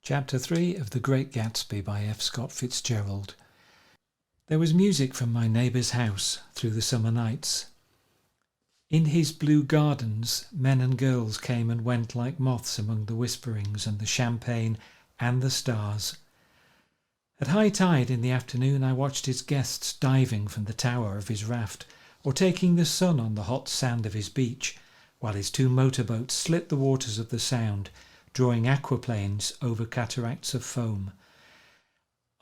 Chapter 3 of The Great Gatsby by F. Scott Fitzgerald. There was music from my neighbour's house through the summer nights. In his blue gardens, men and girls came and went like moths among the whisperings and the champagne and the stars. At high tide in the afternoon I watched his guests diving from the tower of his raft or taking the sun on the hot sand of his beach, while his two motorboats slit the waters of the Sound, drawing aquaplanes over cataracts of foam.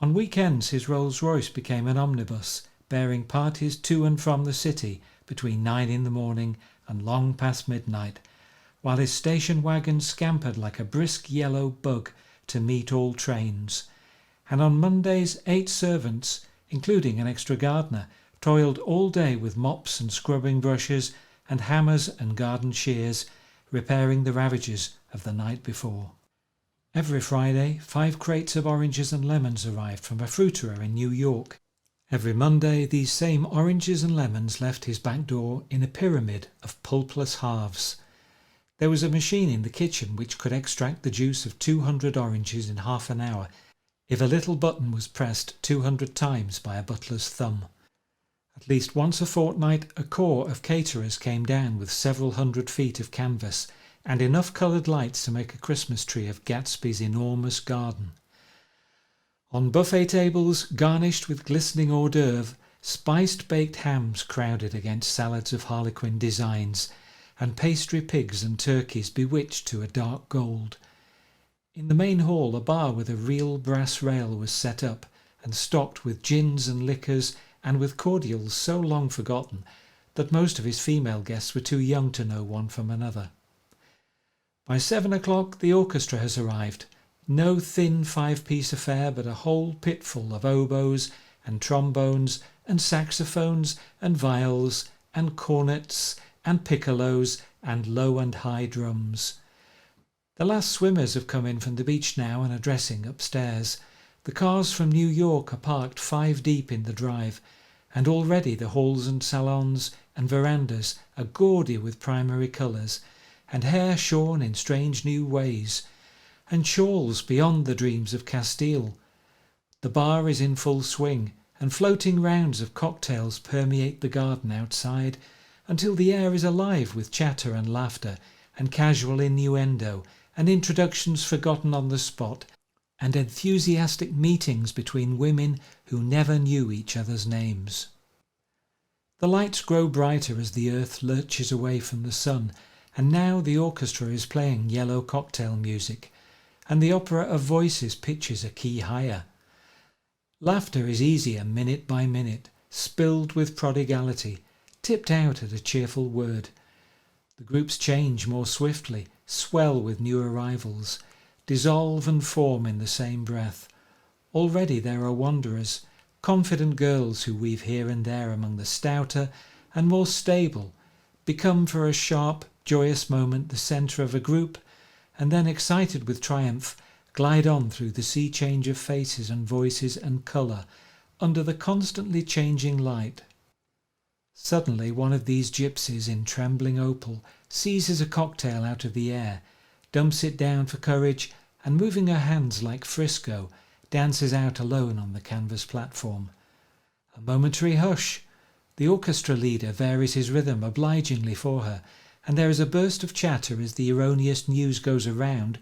On weekends his Rolls-Royce became an omnibus, bearing parties to and from the city between 9 in the morning and long past midnight, while his station wagon scampered like a brisk yellow bug to meet all trains. And on Mondays 8 servants, including an extra gardener, toiled all day with mops and scrubbing brushes and hammers and garden shears, repairing the ravages of the night before. Every Friday 5 crates of oranges and lemons arrived from a fruiterer in New York. Every Monday these same oranges and lemons left his back door in a pyramid of pulpless halves. There was a machine in the kitchen which could extract the juice of 200 oranges in half an hour if a little button was pressed 200 times by a butler's thumb. At least once a fortnight a corps of caterers came down with several hundred feet of canvas and enough coloured lights to make a Christmas tree of Gatsby's enormous garden. On buffet tables, garnished with glistening hors d'oeuvre, spiced baked hams crowded against salads of harlequin designs, and pastry pigs and turkeys bewitched to a dark gold. In the main hall a bar with a real brass rail was set up, and stocked with gins and liquors and with cordials so long forgotten that most of his female guests were too young to know one from another. By 7 o'clock the orchestra has arrived, no thin 5-piece affair but a whole pitful of oboes and trombones and saxophones and viols and cornets and piccolos and low and high drums. The last swimmers have come in from the beach now and are dressing upstairs. The cars from New York are parked 5 deep in the drive, and already the halls and salons and verandas are gaudy with primary colours, and hair shorn in strange new ways, and shawls beyond the dreams of Castile. The bar is in full swing, and floating rounds of cocktails permeate the garden outside, until the air is alive with chatter and laughter, and casual innuendo, and introductions forgotten on the spot, and enthusiastic meetings between women who never knew each other's names. The lights grow brighter as the earth lurches away from the sun, and now the orchestra is playing yellow cocktail music, and the opera of voices pitches a key higher. Laughter is easier minute by minute, spilled with prodigality, tipped out at a cheerful word. The groups change more swiftly, swell with new arrivals, dissolve and form in the same breath. Already there are wanderers, confident girls who weave here and there among the stouter and more stable, become for a sharp, joyous moment the centre of a group, and then, excited with triumph, glide on through the sea change of faces and voices and colour, under the constantly changing light. Suddenly one of these gypsies in trembling opal seizes a cocktail out of the air, dumps it down for courage, and moving her hands like Frisco, dances out alone on the canvas platform. A momentary hush. The orchestra leader varies his rhythm obligingly for her, and there is a burst of chatter as the erroneous news goes around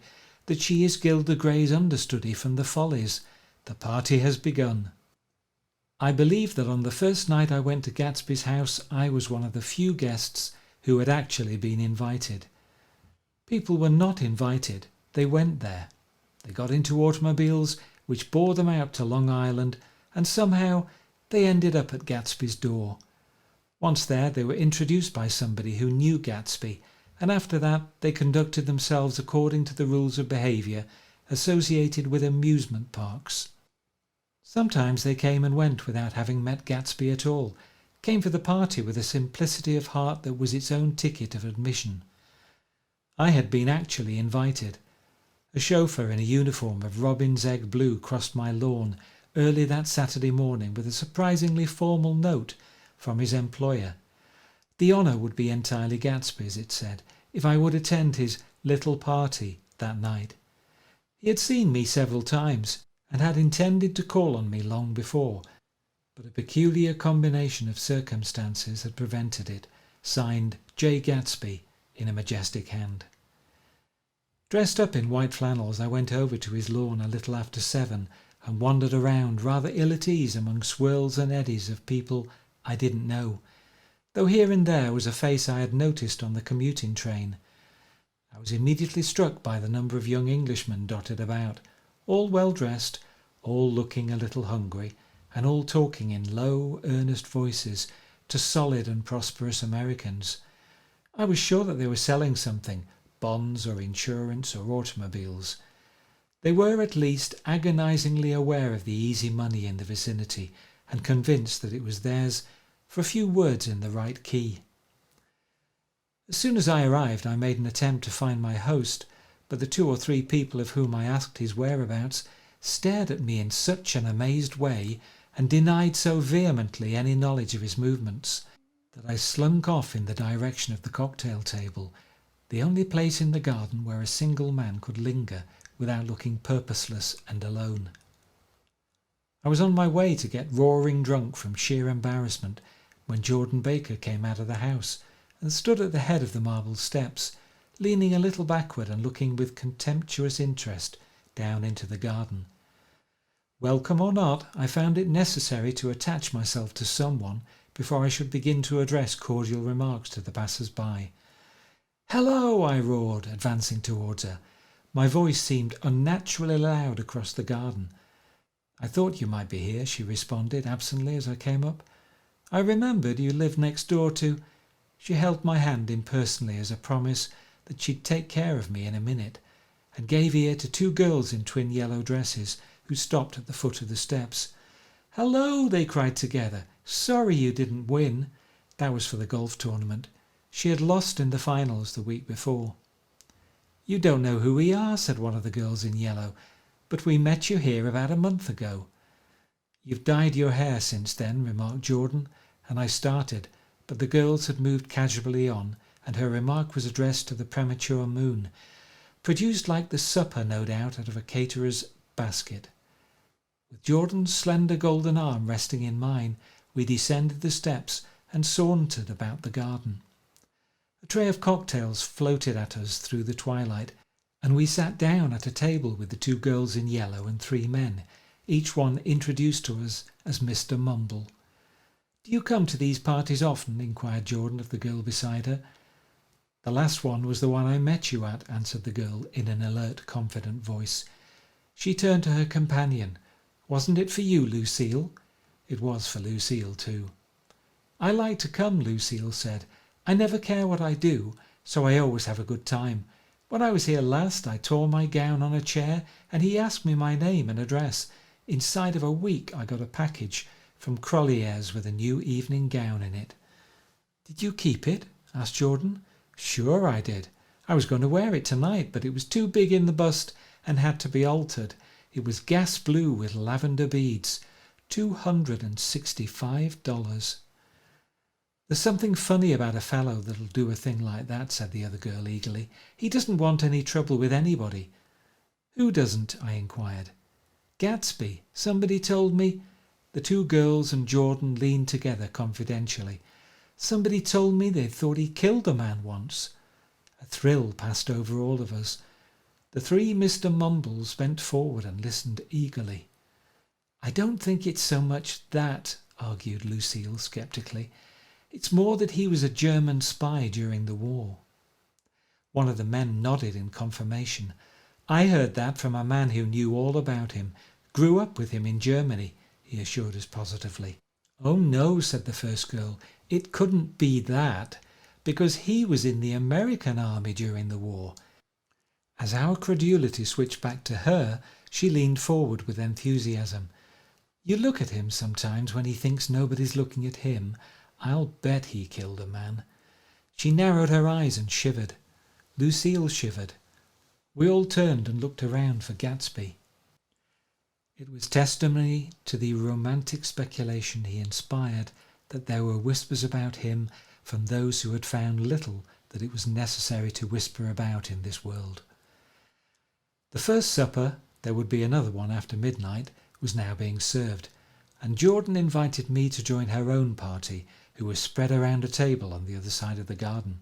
that she is Gilda Gray's understudy from the Follies. The party has begun. I believe that on the first night I went to Gatsby's house I was one of the few guests who had actually been invited. People were not invited, they went there. They got into automobiles which bore them out to Long Island, and somehow they ended up at Gatsby's door. Once there they were introduced by somebody who knew Gatsby, and after that they conducted themselves according to the rules of behaviour associated with amusement parks. Sometimes they came and went without having met Gatsby at all, came for the party with a simplicity of heart that was its own ticket of admission. I had been actually invited. A chauffeur in a uniform of robin's egg blue crossed my lawn early that Saturday morning with a surprisingly formal note from his employer. The honour would be entirely Gatsby's, it said, if I would attend his little party that night. He had seen me several times and had intended to call on me long before, but a peculiar combination of circumstances had prevented it. Signed J. Gatsby in a majestic hand. Dressed up in white flannels, I went over to his lawn a little after 7 and wandered around rather ill at ease among swirls and eddies of people I didn't know, though here and there was a face I had noticed on the commuting train. I was immediately struck by the number of young Englishmen dotted about, all well dressed, all looking a little hungry, and all talking in low, earnest voices to solid and prosperous Americans. I was sure that they were selling something, bonds or insurance or automobiles. They were at least agonizingly aware of the easy money in the vicinity and convinced that it was theirs for a few words in the right key. As soon as I arrived, I made an attempt to find my host, but the 2 or 3 people of whom I asked his whereabouts stared at me in such an amazed way and denied so vehemently any knowledge of his movements that I slunk off in the direction of the cocktail table, the only place in the garden where a single man could linger without looking purposeless and alone. I was on my way to get roaring drunk from sheer embarrassment when Jordan Baker came out of the house and stood at the head of the marble steps, leaning a little backward and looking with contemptuous interest down into the garden. Welcome or not, I found it necessary to attach myself to someone before I should begin to address cordial remarks to the passers-by. "Hello!" I roared, advancing towards her. My voice seemed unnaturally loud across the garden. "I thought you might be here," she responded absently as I came up. "I remembered you lived next door to—" She held my hand impersonally as a promise that she'd take care of me in a minute, and gave ear to 2 girls in twin yellow dresses who stopped at the foot of the steps. "Hello!" they cried together. "Sorry you didn't win." That was for the golf tournament. She had lost in the finals the week before. "You don't know who we are," said one of the girls in yellow, "but we met you here about a month ago." "You've dyed your hair since then," remarked Jordan, and I started, but the girls had moved casually on, and her remark was addressed to the premature moon, produced like the supper, no doubt, out of a caterer's basket. With Jordan's slender golden arm resting in mine, we descended the steps and sauntered about the garden. A tray of cocktails floated at us through the twilight, and we sat down at a table with the 2 girls in yellow and 3 men, each one introduced to us as Mr. Mumble. "Do you come to these parties often?" inquired Jordan of the girl beside her. "The last one was the one I met you at," answered the girl in an alert, confident voice. She turned to her companion. "Wasn't it for you, Lucille?" It was for Lucille too. "I like to come," Lucille said. "I never care what I do, so I always have a good time. When I was here last, I tore my gown on a chair and he asked me my name and address. Inside of a week I got a package from Crollier's with a new evening gown in it." "Did you keep it?" asked Jordan. "Sure I did. I was going to wear it tonight, but it was too big in the bust and had to be altered. It was gas blue with lavender beads. $265. "There's something funny about a fellow that'll do a thing like that," said the other girl eagerly. "He doesn't want any trouble with anybody." "Who doesn't?" I inquired. "Gatsby. Somebody told me—" The 2 girls and Jordan leaned together confidentially. "Somebody told me they thought he killed a man once." A thrill passed over all of us. The 3 Mr. Mumbles bent forward and listened eagerly. "I don't think it's so much that," argued Lucille sceptically. "It's more that he was a German spy during the war." One of the men nodded in confirmation. "I heard that from a man who knew all about him. Grew up with him in Germany," he assured us positively. "Oh no," said the first girl. "It couldn't be that, because he was in the American army during the war." As our credulity switched back to her, she leaned forward with enthusiasm. "You look at him sometimes when he thinks nobody's looking at him. I'll bet he killed a man." She narrowed her eyes and shivered. Lucille shivered. We all turned and looked around for Gatsby. It was testimony to the romantic speculation he inspired that there were whispers about him from those who had found little that it was necessary to whisper about in this world. The first supper, there would be another one after midnight, was now being served, and Jordan invited me to join her own party, who was spread around a table on the other side of the garden.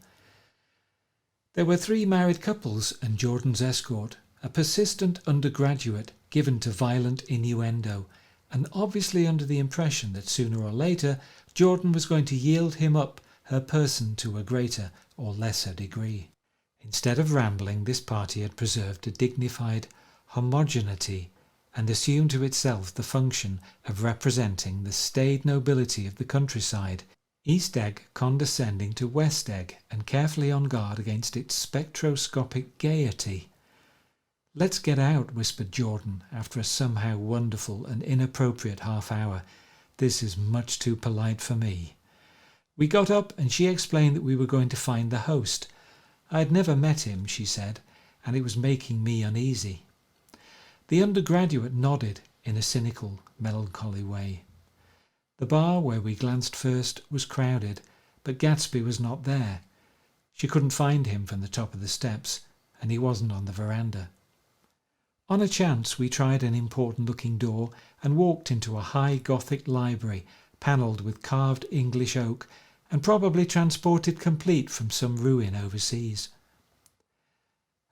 There were 3 married couples and Jordan's escort, a persistent undergraduate given to violent innuendo, and obviously under the impression that sooner or later Jordan was going to yield him up her person to a greater or lesser degree. Instead of rambling, this party had preserved a dignified homogeneity and assumed to itself the function of representing the staid nobility of the countryside, East Egg condescending to West Egg and carefully on guard against its spectroscopic gaiety. "Let's get out," whispered Jordan after a somehow wonderful and inappropriate half-hour. "This is much too polite for me." We got up and she explained that we were going to find the host. I had never met him, she said, and it was making me uneasy. The undergraduate nodded in a cynical, melancholy way. The bar where we glanced first was crowded, but Gatsby was not there. She couldn't find him from the top of the steps, and he wasn't on the veranda. On a chance we tried an important-looking door and walked into a high Gothic library, panelled with carved English oak, and probably transported complete from some ruin overseas.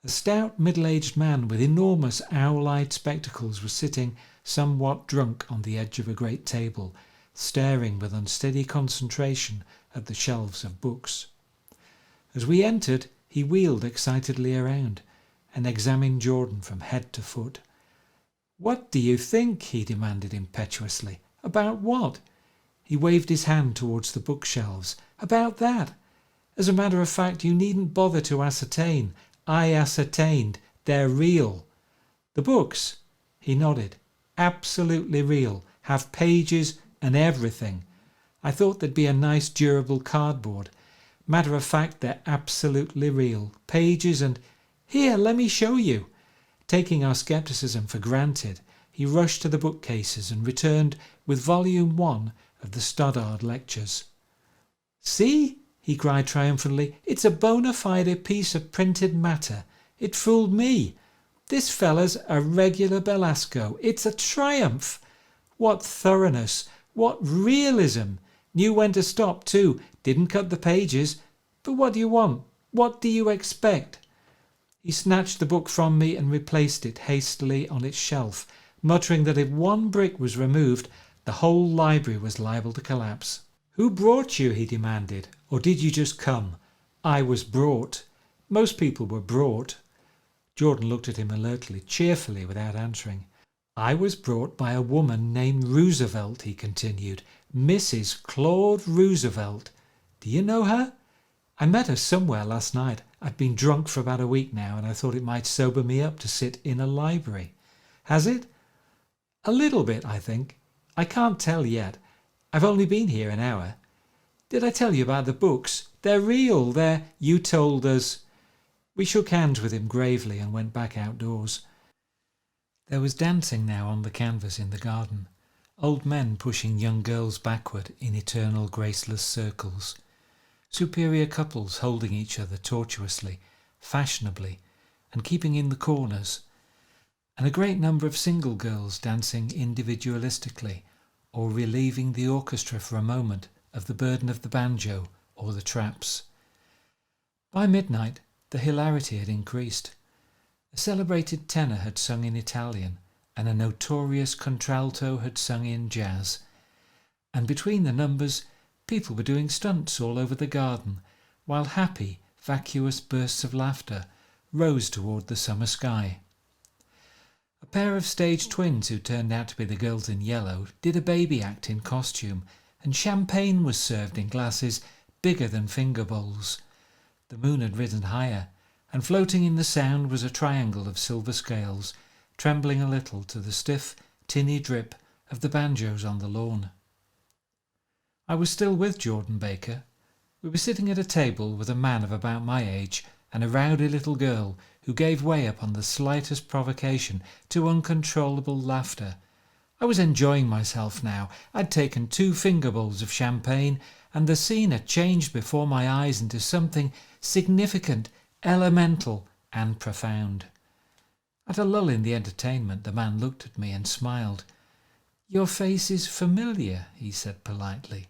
A stout middle-aged man with enormous owl-eyed spectacles was sitting, somewhat drunk, on the edge of a great table, staring with unsteady concentration at the shelves of books. As we entered, he wheeled excitedly around and examined Jordan from head to foot. "What do you think?" he demanded impetuously. "About what?" He waved his hand towards the bookshelves. "About that. As a matter of fact, you needn't bother to ascertain. I ascertained. They're real. The books," he nodded, "absolutely real. Have pages and everything. I thought they'd be a nice durable cardboard. Matter of fact, they're absolutely real. Pages and... Here, let me show you." Taking our scepticism for granted, he rushed to the bookcases and returned with Volume 1 of the Stoddard Lectures. "See," he cried triumphantly, "it's a bona fide piece of printed matter. It fooled me. This fella's a regular Belasco. It's a triumph. What thoroughness, what realism. Knew when to stop too. Didn't cut the pages. But what do you want? What do you expect?" He snatched the book from me and replaced it hastily on its shelf, muttering that if one brick was removed, the whole library was liable to collapse. "Who brought you?" he demanded. "Or did you just come?" "I was brought." "Most people were brought." Jordan looked at him alertly, cheerfully, without answering. "I was brought by a woman named Roosevelt," he continued. "Mrs. Claude Roosevelt. Do you know her?" "I met her somewhere last night. I've been drunk for about a week now, and I thought it might sober me up to sit in a library." "Has it?" "A little bit, I think. I can't tell yet. I've only been here an hour. Did I tell you about the books? They're real. You told us." We shook hands with him gravely and went back outdoors. There was dancing now on the canvas in the garden, old men pushing young girls backward in eternal graceless circles, superior couples holding each other tortuously, fashionably, and keeping in the corners, and a great number of single girls dancing individualistically, or relieving the orchestra for a moment of the burden of the banjo or the traps. By midnight, the hilarity had increased. A celebrated tenor had sung in Italian, and a notorious contralto had sung in jazz. And between the numbers, people were doing stunts all over the garden, while happy, vacuous bursts of laughter rose toward the summer sky. A pair of stage twins, who turned out to be the girls in yellow, did a baby act in costume, and champagne was served in glasses bigger than finger bowls. The moon had risen higher, and floating in the sound was a triangle of silver scales, trembling a little to the stiff, tinny drip of the banjos on the lawn. I was still with Jordan Baker. We were sitting at a table with a man of about my age and a rowdy little girl who gave way upon the slightest provocation to uncontrollable laughter. I was enjoying myself now. I'd taken 2 finger bowls of champagne, and the scene had changed before my eyes into something significant, elemental, and profound. At a lull in the entertainment, the man looked at me and smiled. "Your face is familiar," he said politely.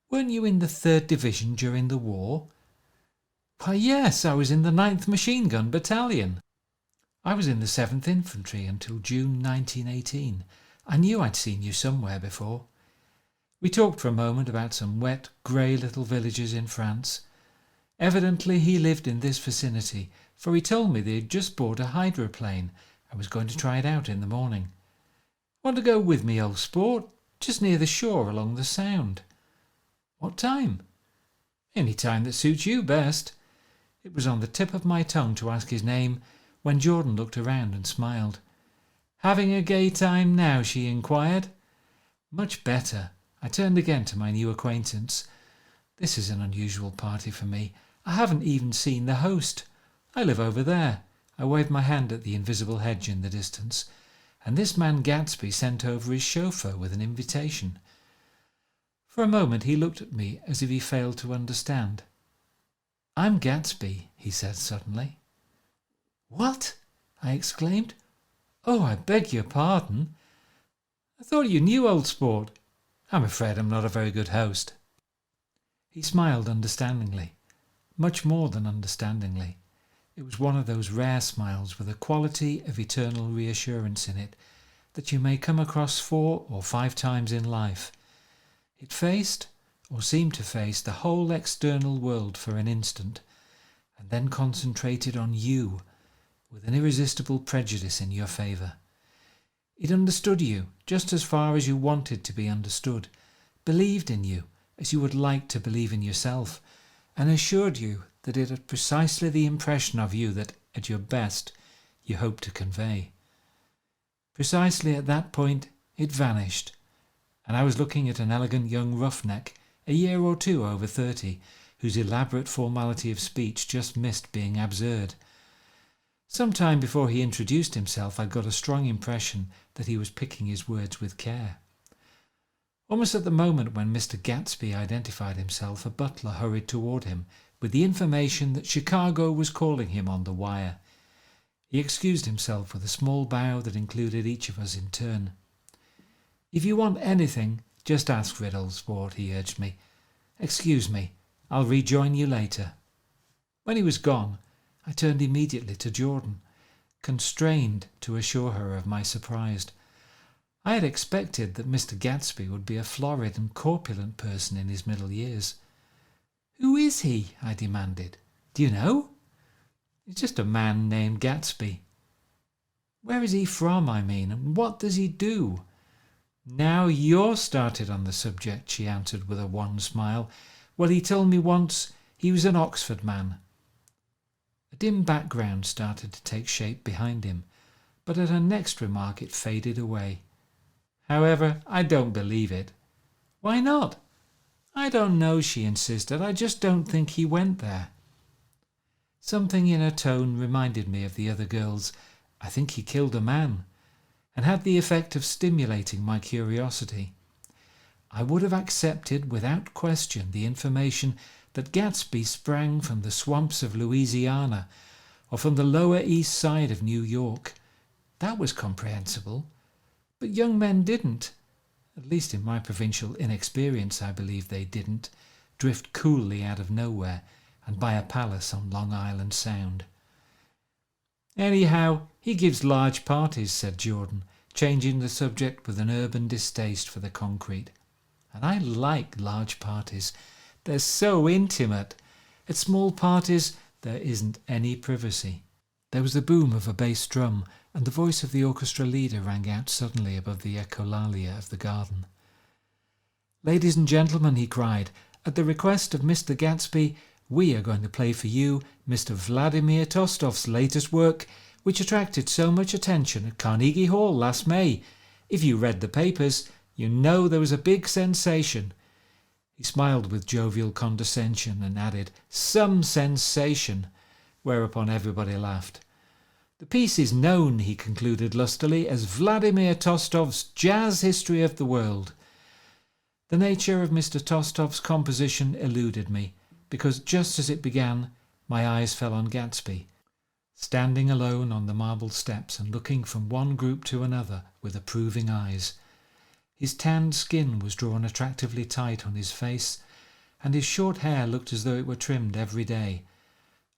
"Weren't you in the 3rd Division during the war?" "Why, yes, I was in the 9th Machine Gun Battalion. I was in the 7th Infantry until June 1918. I knew I'd seen you somewhere before." We talked for a moment about some wet, grey little villages in France. Evidently he lived in this vicinity, for he told me they had just bought a hydroplane and was going to try it out in the morning. "Want to go with me, old sport? Just near the shore along the Sound." "What time?" "Any time that suits you best." It was on the tip of my tongue to ask his name when Jordan looked around and smiled. "Having a gay time now?" she inquired. "Much better." I turned again to my new acquaintance. "This is an unusual party for me. I haven't even seen the host. I live over there." I waved my hand at the invisible hedge in the distance, and this man Gatsby sent over his chauffeur with an invitation. For a moment he looked at me as if he failed to understand. "I'm Gatsby," he said suddenly. "What?" I exclaimed. "Oh, I beg your pardon. I thought you knew, old sport. I'm afraid I'm not a very good host." He smiled understandingly, much more than understandingly. It was one of those rare smiles with a quality of eternal reassurance in it that you may come across 4 or 5 times in life. It faced, or seemed to face, the whole external world for an instant, and then concentrated on you with an irresistible prejudice in your favour. It understood you just as far as you wanted to be understood, believed in you as you would like to believe in yourself, and assured you that it had precisely the impression of you that, at your best, you hoped to convey. Precisely at that point it vanished, and I was looking at an elegant young roughneck, a year or 2 over 30, whose elaborate formality of speech just missed being absurd. Some time before he introduced himself, I got a strong impression that he was picking his words with care. Almost at the moment when Mr. Gatsby identified himself, a butler hurried toward him with the information that Chicago was calling him on the wire. He excused himself with a small bow that included each of us in turn. "If you want anything, just ask for it, old sport," he urged me. "Excuse me, I'll rejoin you later." When he was gone, I turned immediately to Jordan, constrained to assure her of my surprise. I had expected that Mr. Gatsby would be a florid and corpulent person in his middle years. "Who is he?" I demanded. "Do you know?" "He's just a man named Gatsby." "Where is he from, I mean, and what does he do?" "Now you're started on the subject," she answered with a wan smile. "Well, he told me once he was an Oxford man." A dim background started to take shape behind him, but at her next remark it faded away. "However, I don't believe it." "Why not?" "I don't know," she insisted. "I just don't think he went there." Something in her tone reminded me of the other girls. "I think he killed a man," and had the effect of stimulating my curiosity. I would have accepted without question the information that Gatsby sprang from the swamps of Louisiana or from the Lower East Side of New York. That was comprehensible. But young men didn't, at least in my provincial inexperience I believe they didn't, drift coolly out of nowhere and buy a palace on Long Island Sound. "Anyhow, he gives large parties," said Jordan, changing the subject with an urban distaste for the concrete. "And I like large parties. They're so intimate. At small parties there isn't any privacy." There was the boom of a bass drum, and the voice of the orchestra leader rang out suddenly above the echolalia of the garden. "Ladies and gentlemen," he cried, "at the request of Mr. Gatsby, we are going to play for you Mr. Vladimir Tostov's latest work, which attracted so much attention at Carnegie Hall last May. If you read the papers, you know there was a big sensation." He smiled with jovial condescension and added, "Some sensation," whereupon everybody laughed. "The piece is known," he concluded lustily, "as Vladimir Tostov's Jazz History of the World." The nature of Mr. Tostov's composition eluded me, because just as it began, my eyes fell on Gatsby. standing alone on the marble steps and looking from one group to another with approving eyes. His tanned skin was drawn attractively tight on his face, and his short hair looked as though it were trimmed every day.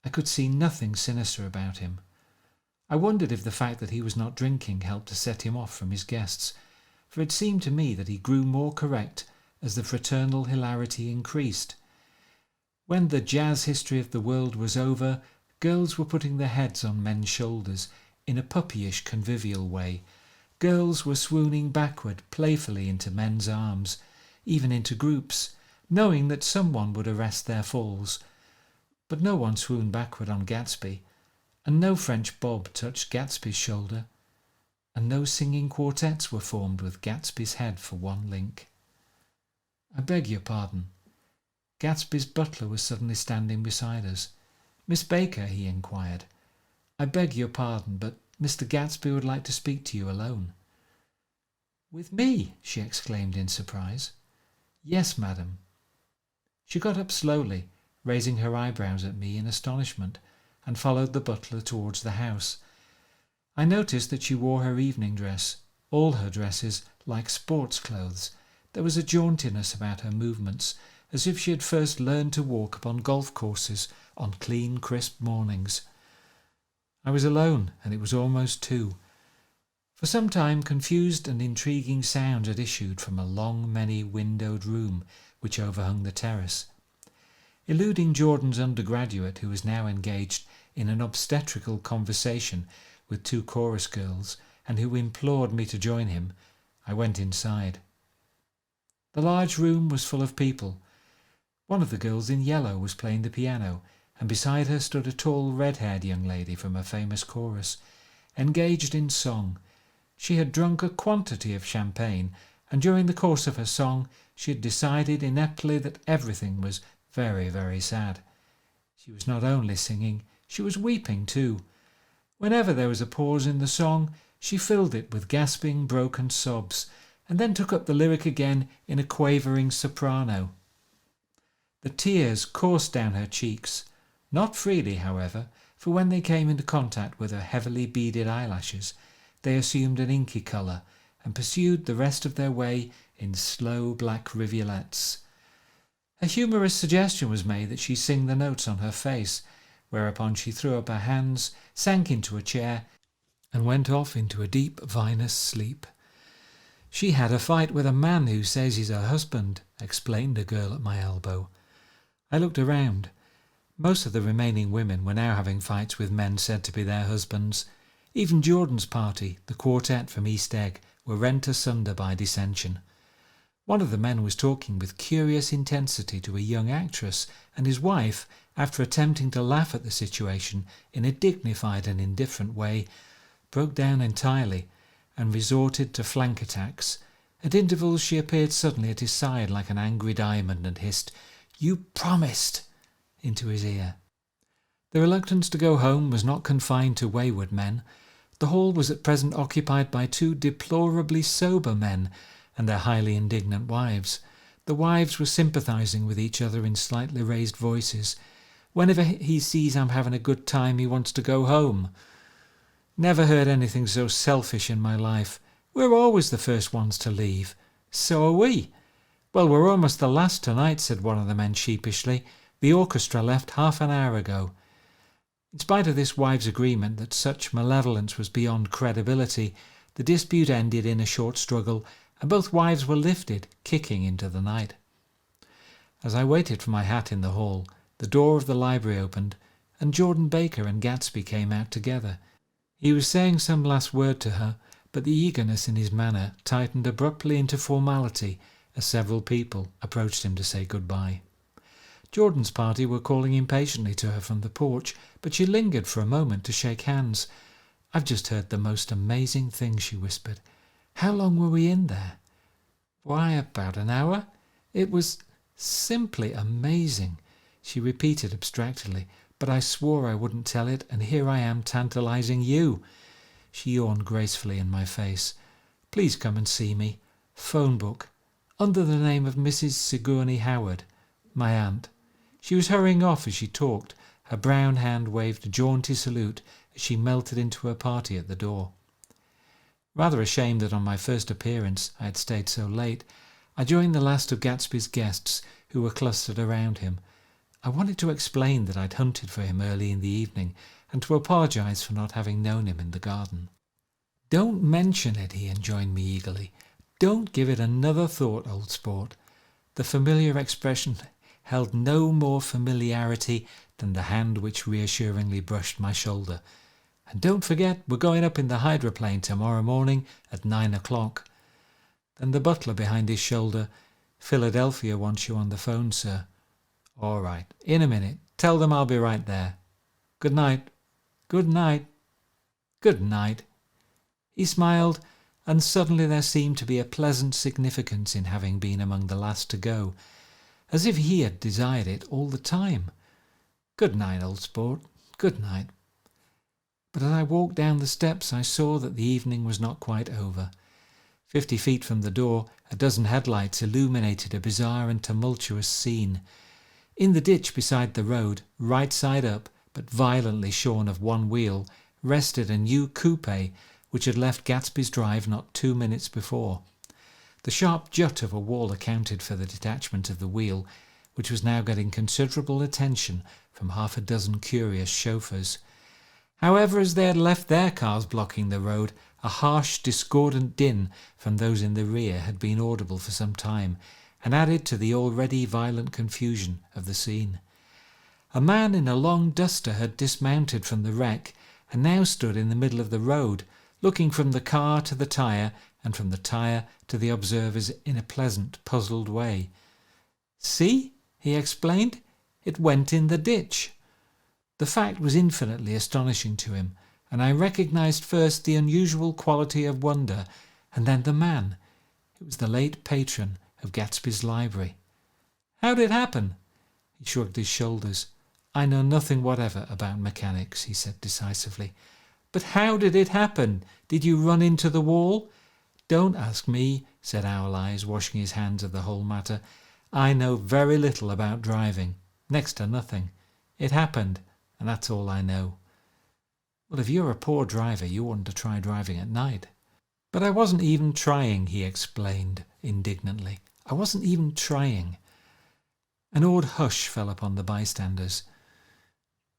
I could see nothing sinister about him. I wondered if the fact that he was not drinking helped to set him off from his guests, for it seemed to me that he grew more correct as the fraternal hilarity increased. When the jazz history of the world was over, girls were putting their heads on men's shoulders in a puppyish convivial way. Girls were swooning backward playfully into men's arms, even into groups, knowing that someone would arrest their falls. But no one swooned backward on Gatsby, and no French bob touched Gatsby's shoulder, and no singing quartets were formed with Gatsby's head for one link. "I beg your pardon." Gatsby's butler was suddenly standing beside us. "Miss Baker," he inquired, "I beg your pardon, but Mr. Gatsby would like to speak to you alone." "With me?" she exclaimed in surprise. "Yes, madam." She got up slowly, raising her eyebrows at me in astonishment, and followed the butler towards the house. I noticed that she wore her evening dress, all her dresses like sports clothes. There was a jauntiness about her movements, as if she had first learned to walk upon golf courses on clean, crisp mornings. I was alone, and it was almost 2. For some time confused and intriguing sounds had issued from a long, many-windowed room which overhung the terrace. Eluding Jordan's undergraduate, who was now engaged in an obstetrical conversation with 2 chorus girls, and who implored me to join him, I went inside. The large room was full of people. One of the girls in yellow was playing the piano, and beside her stood a tall, red-haired young lady from a famous chorus, engaged in song. She had drunk a quantity of champagne, and during the course of her song she had decided ineptly that everything was very, very sad. She was not only singing, she was weeping too. Whenever there was a pause in the song, she filled it with gasping, broken sobs, and then took up the lyric again in a quavering soprano. The tears coursed down her cheeks, not freely, however, for when they came into contact with her heavily beaded eyelashes, they assumed an inky colour and pursued the rest of their way in slow black rivulets. A humorous suggestion was made that she sing the notes on her face, whereupon she threw up her hands, sank into a chair, and went off into a deep vinous sleep. "She had a fight with a man who says he's her husband," explained a girl at my elbow. I looked around. Most of the remaining women were now having fights with men said to be their husbands. Even Jordan's party, the quartet from East Egg, were rent asunder by dissension. One of the men was talking with curious intensity to a young actress, and his wife, after attempting to laugh at the situation in a dignified and indifferent way, broke down entirely and resorted to flank attacks. At intervals she appeared suddenly at his side like an angry diamond and hissed, "You promised!" into his ear. The reluctance to go home was not confined to wayward men. The hall was at present occupied by 2 deplorably sober men and their highly indignant wives. The wives were sympathizing with each other in slightly raised voices. "Whenever he sees I'm having a good time, he wants to go home." Never heard anything so selfish in my life. "We're always the first ones to leave." "So are we." "Well, we're almost the last tonight," said one of the men sheepishly. "The orchestra left half an hour ago." In spite of this wives' agreement that such malevolence was beyond credibility, the dispute ended in a short struggle, and both wives were lifted, kicking, into the night. As I waited for my hat in the hall, the door of the library opened, and Jordan Baker and Gatsby came out together. He was saying some last word to her, but the eagerness in his manner tightened abruptly into formality as several people approached him to say goodbye. Jordan's party were calling impatiently to her from the porch, but she lingered for a moment to shake hands. "I've just heard the most amazing thing," she whispered. "How long were we in there?" "Why, about an hour. It was simply amazing," she repeated abstractedly, "but I swore I wouldn't tell it, and here I am tantalizing you." She yawned gracefully in my face. "Please come and see me. Phone book. Under the name of Mrs. Sigourney Howard, my aunt." She was hurrying off as she talked. Her brown hand waved a jaunty salute as she melted into her party at the door. Rather ashamed that on my first appearance I had stayed so late, I joined the last of Gatsby's guests who were clustered around him. I wanted to explain that I'd hunted for him early in the evening and to apologise for not having known him in the garden. "Don't mention it," he enjoined me eagerly. "Don't give it another thought, old sport." The familiar expression held no more familiarity than the hand which reassuringly brushed my shoulder. "And don't forget, we're going up in the hydroplane tomorrow morning at 9 o'clock. Then the butler behind his shoulder, "Philadelphia wants you on the phone, sir." "All right, in a minute. Tell them I'll be right there. Good night." "Good night." "Good night." He smiled, and suddenly there seemed to be a pleasant significance in having been among the last to go, as if he had desired it all the time. "Good night, old sport. Good night." But as I walked down the steps I saw that the evening was not quite over. 50 feet from the door, a dozen headlights illuminated a bizarre and tumultuous scene. In the ditch beside the road, right side up, but violently shorn of one wheel, rested a new coupe which had left Gatsby's drive not 2 minutes before. The sharp jut of a wall accounted for the detachment of the wheel, which was now getting considerable attention from half a dozen curious chauffeurs. However, as they had left their cars blocking the road, a harsh, discordant din from those in the rear had been audible for some time, and added to the already violent confusion of the scene. A man in a long duster had dismounted from the wreck, and now stood in the middle of the road, looking from the car to the tyre, and from the tyre to the observers in a pleasant, puzzled way. "See," he explained, "it went in the ditch." The fact was infinitely astonishing to him, and I recognised first the unusual quality of wonder, and then the man. It was the late patron of Gatsby's library. "How did it happen?" He shrugged his shoulders. "I know nothing whatever about mechanics," he said decisively. "But how did it happen? Did you run into the wall?" "Don't ask me," said Owl Eyes, washing his hands of the whole matter. "I know very little about driving, next to nothing. It happened, and that's all I know." "Well, if you're a poor driver, you oughtn't to try driving at night." "But I wasn't even trying," he explained indignantly. "I wasn't even trying." An awed hush fell upon the bystanders.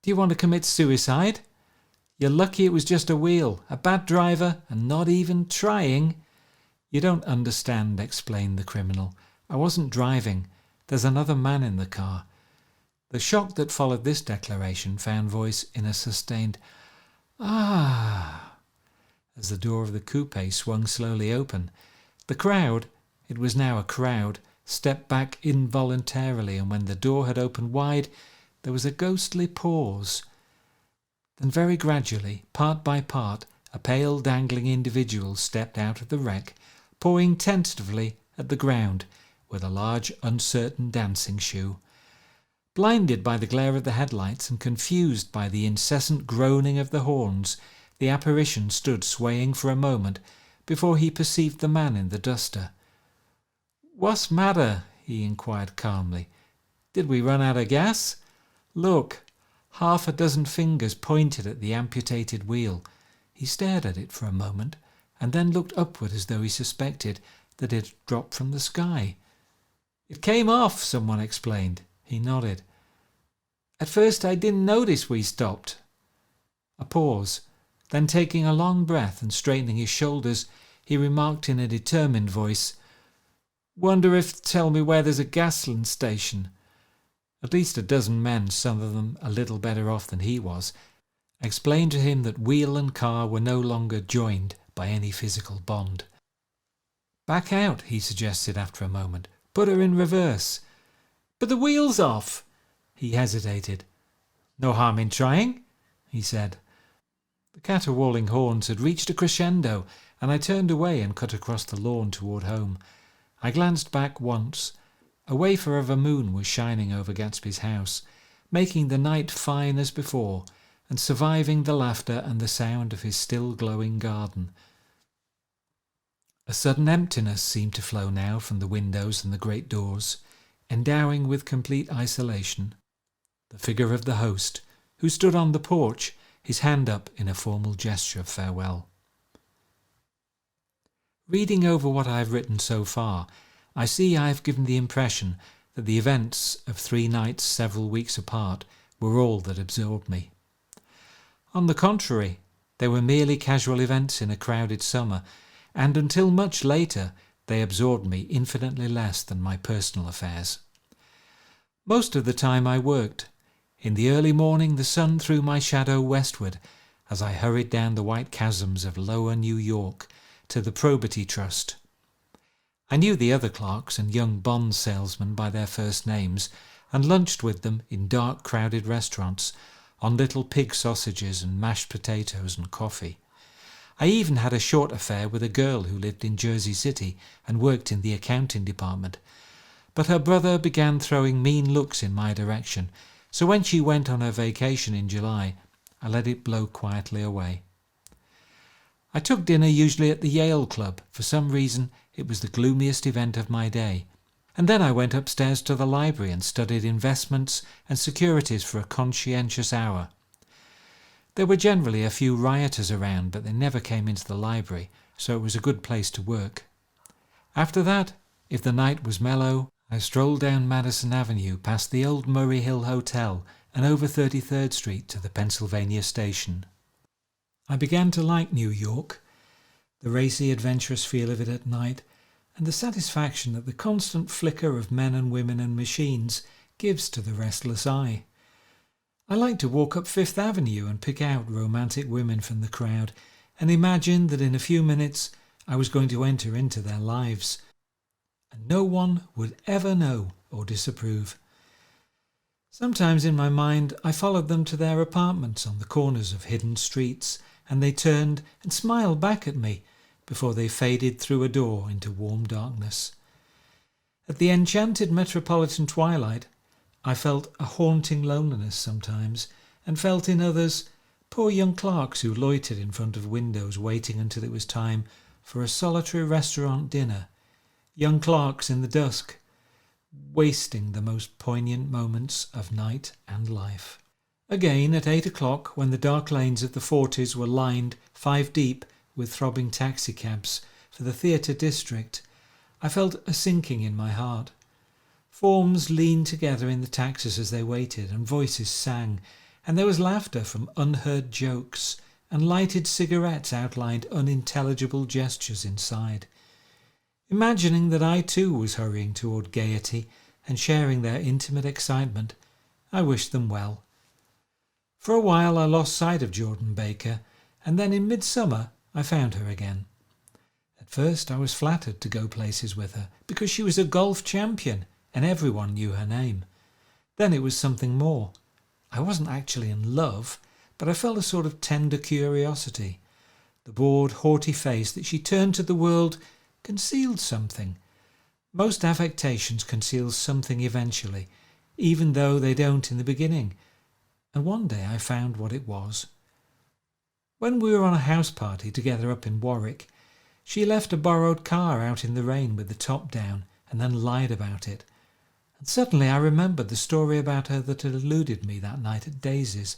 "Do you want to commit suicide? You're lucky it was just a wheel, a bad driver, and not even trying." "You don't understand," explained the criminal. "I wasn't driving. There's another man in the car." The shock that followed this declaration found voice in a sustained "Ah!" as the door of the coupe swung slowly open. The crowd, it was now a crowd, stepped back involuntarily, and when the door had opened wide, there was a ghostly pause. Then very gradually, part by part, a pale dangling individual stepped out of the wreck, pawing tentatively at the ground with a large uncertain dancing shoe. Blinded by the glare of the headlights and confused by the incessant groaning of the horns, the apparition stood swaying for a moment before he perceived the man in the duster. "What's matter?" he inquired calmly. "Did we run out of gas? Look." Half a dozen fingers pointed at the amputated wheel. He stared at it for a moment, and then looked upward as though he suspected that it had dropped from the sky. "It came off," someone explained. He nodded. "At first I didn't notice we stopped." A pause. Then, taking a long breath and straightening his shoulders, he remarked in a determined voice, "Wonder if tell me where there's a gasoline station." At least a dozen men, some of them a little better off than he was, explained to him that wheel and car were no longer joined by any physical bond. "Back out," he suggested after a moment. "Put her in reverse." "But the wheel's off." He hesitated. "No harm in trying," he said. The caterwauling horns had reached a crescendo, and I turned away and cut across the lawn toward home. I glanced back once. A wafer of a moon was shining over Gatsby's house, making the night fine as before, and surviving the laughter and the sound of his still glowing garden. A sudden emptiness seemed to flow now from the windows and the great doors, endowing with complete isolation the figure of the host, who stood on the porch, his hand up in a formal gesture of farewell. Reading over what I have written so far, I see I have given the impression that the events of 3 nights several weeks apart were all that absorbed me. On the contrary, they were merely casual events in a crowded summer, and until much later they absorbed me infinitely less than my personal affairs. Most of the time I worked. In the early morning the sun threw my shadow westward as I hurried down the white chasms of lower New York to the Probity Trust. I knew the other clerks and young bond salesmen by their first names, and lunched with them in dark crowded restaurants on little pig sausages and mashed potatoes and coffee. I even had a short affair with a girl who lived in Jersey City and worked in the accounting department. But her brother began throwing mean looks in my direction, so when she went on her vacation in July, I let it blow quietly away. I took dinner usually at the Yale Club. For some reason, it was the gloomiest event of my day. And then I went upstairs to the library and studied investments and securities for a conscientious hour. There were generally a few rioters around, but they never came into the library, so it was a good place to work. After that, if the night was mellow, I strolled down Madison Avenue past the old Murray Hill Hotel and over 33rd Street to the Pennsylvania Station. I began to like New York, the racy, adventurous feel of it at night, and the satisfaction that the constant flicker of men and women and machines gives to the restless eye. I liked to walk up Fifth Avenue and pick out romantic women from the crowd and imagine that in a few minutes I was going to enter into their lives, and no one would ever know or disapprove. Sometimes in my mind I followed them to their apartments on the corners of hidden streets, and they turned and smiled back at me before they faded through a door into warm darkness. At the enchanted metropolitan twilight, I felt a haunting loneliness sometimes, and felt in others poor young clerks who loitered in front of windows waiting until it was time for a solitary restaurant dinner, young clerks in the dusk, wasting the most poignant moments of night and life. Again, at 8 o'clock, when the dark lanes of the 40s were lined 5 deep with throbbing taxicabs for the theatre district, I felt a sinking in my heart. Forms leaned together in the taxis as they waited, and voices sang, and there was laughter from unheard jokes, and lighted cigarettes outlined unintelligible gestures inside. Imagining that I too was hurrying toward gaiety and sharing their intimate excitement, I wished them well. For a while I lost sight of Jordan Baker, and then in midsummer I found her again. At first I was flattered to go places with her, because she was a golf champion and everyone knew her name. Then it was something more. I wasn't actually in love, but I felt a sort of tender curiosity. The bored, haughty face that she turned to the world concealed something. Most affectations conceal something eventually, even though they don't in the beginning. And one day I found what it was. When we were on a house party together up in Warwick, she left a borrowed car out in the rain with the top down and then lied about it. And suddenly I remembered the story about her that had eluded me that night at Daisy's.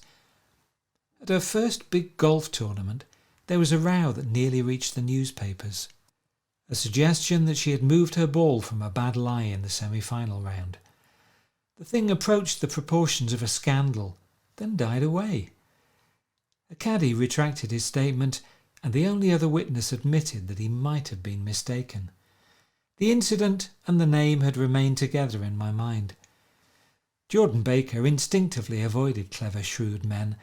At her first big golf tournament, there was a row that nearly reached the newspapers. A suggestion that she had moved her ball from a bad lie in the semi-final round. The thing approached the proportions of a scandal, then died away. A caddie retracted his statement, and the only other witness admitted that he might have been mistaken. The incident and the name had remained together in my mind. Jordan Baker instinctively avoided clever, shrewd men,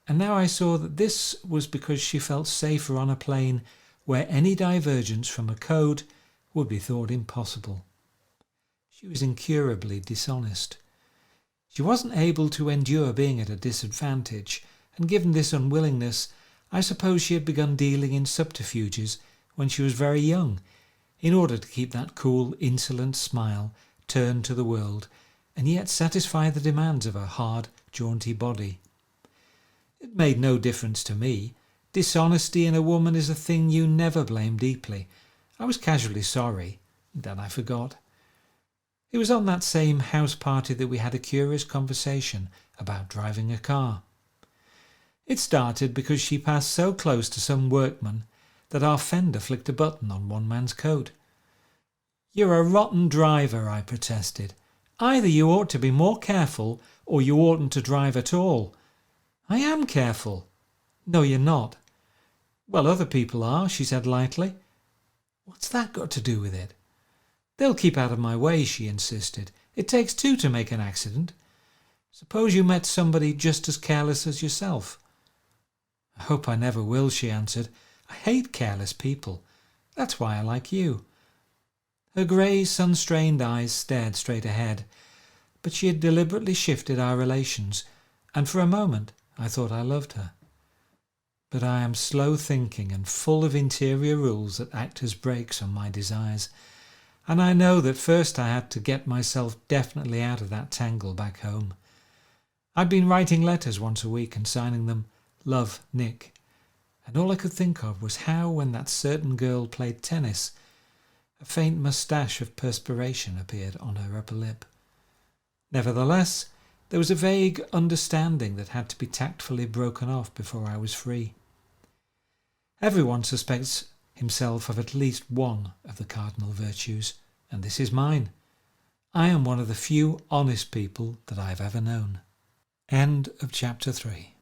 and now I saw that this was because she felt safer on a plane where any divergence from a code would be thought impossible. She was incurably dishonest. She wasn't able to endure being at a disadvantage, and given this unwillingness, I suppose she had begun dealing in subterfuges when she was very young, in order to keep that cool, insolent smile turned to the world, and yet satisfy the demands of her hard, jaunty body. It made no difference to me. Dishonesty in a woman is a thing you never blame deeply. I was casually sorry, then I forgot. It was on that same house party that we had a curious conversation about driving a car. It started because she passed so close to some workman that our fender flicked a button on one man's coat. "You're a rotten driver," I protested. "Either you ought to be more careful or you oughtn't to drive at all." "I am careful." "No, you're not." "Well, other people are," she said lightly. "What's that got to do with it?" "They'll keep out of my way," she insisted. "It takes two to make an accident. Suppose you met somebody just as careless as yourself." "I hope I never will," she answered. "I hate careless people. That's why I like you." Her grey, sun-strained eyes stared straight ahead, but she had deliberately shifted our relations, and for a moment I thought I loved her. But I am slow-thinking and full of interior rules that act as brakes on my desires, and I know that first I had to get myself definitely out of that tangle back home. I'd been writing letters once a week and signing them "Love, Nick," and all I could think of was how, when that certain girl played tennis, a faint moustache of perspiration appeared on her upper lip. Nevertheless, there was a vague understanding that had to be tactfully broken off before I was free. Everyone suspects himself of at least one of the cardinal virtues, and this is mine. I am one of the few honest people that I have ever known. End of chapter 3.